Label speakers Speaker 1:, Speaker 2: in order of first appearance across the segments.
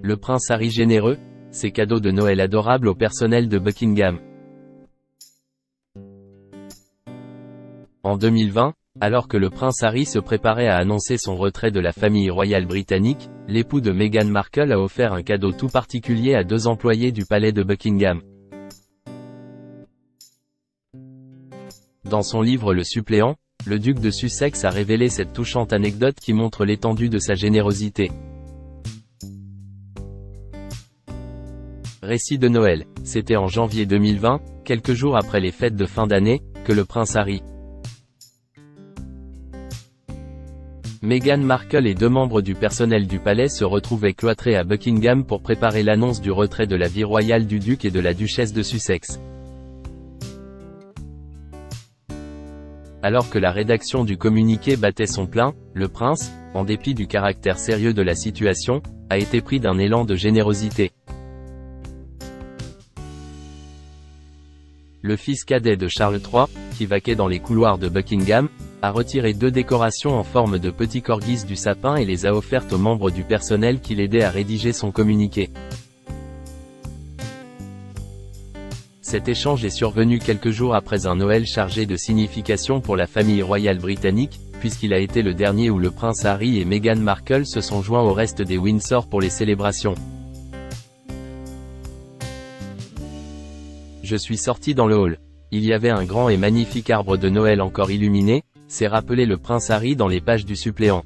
Speaker 1: Le prince Harry généreux, ses cadeaux de Noël adorables au personnel de Buckingham. En 2020, alors que le prince Harry se préparait à annoncer son retrait de la famille royale britannique, l'époux de Meghan Markle a offert un cadeau tout particulier à 2 employés du palais de Buckingham. Dans son livre Le Suppléant, le duc de Sussex a révélé cette touchante anecdote qui montre l'étendue de sa générosité. Récit de Noël. C'était en janvier 2020, quelques jours après les fêtes de fin d'année, que le prince Harry, Meghan Markle et 2 membres du personnel du palais se retrouvaient cloîtrés à Buckingham pour préparer l'annonce du retrait de la vie royale du duc et de la duchesse de Sussex. Alors que la rédaction du communiqué battait son plein, le prince, en dépit du caractère sérieux de la situation, a été pris d'un élan de générosité. Le fils cadet de Charles III, qui vaquait dans les couloirs de Buckingham, a retiré 2 décorations en forme de petits corgis du sapin et les a offertes aux membres du personnel qui l'aidaient à rédiger son communiqué. Cet échange est survenu quelques jours après un Noël chargé de signification pour la famille royale britannique, puisqu'il a été le dernier où le prince Harry et Meghan Markle se sont joints au reste des Windsor pour les célébrations. Je suis sorti dans le hall. Il y avait un grand et magnifique arbre de Noël encore illuminé, s'est rappelé le prince Harry dans les pages du suppléant.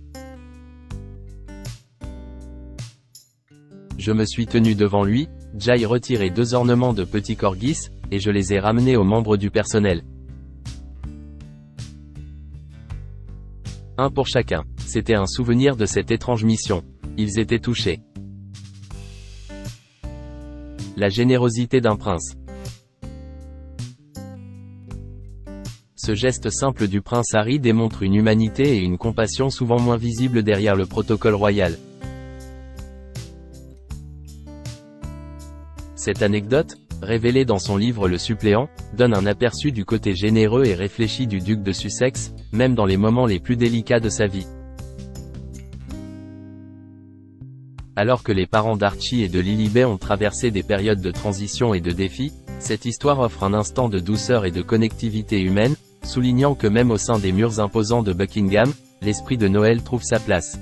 Speaker 1: Je me suis tenu devant lui, j'ai retiré 2 ornements de petits corgis, et je les ai ramenés aux membres du personnel. Un pour chacun. C'était un souvenir de cette étrange mission. Ils étaient touchés. La générosité d'un prince. Ce geste simple du prince Harry démontre une humanité et une compassion souvent moins visibles derrière le protocole royal. Cette anecdote, révélée dans son livre Le Suppléant, donne un aperçu du côté généreux et réfléchi du duc de Sussex, même dans les moments les plus délicats de sa vie. Alors que les parents d'Archie et de Lilibet ont traversé des périodes de transition et de défis, cette histoire offre un instant de douceur et de connectivité humaine, soulignant que même au sein des murs imposants de Buckingham, l'esprit de Noël trouve sa place.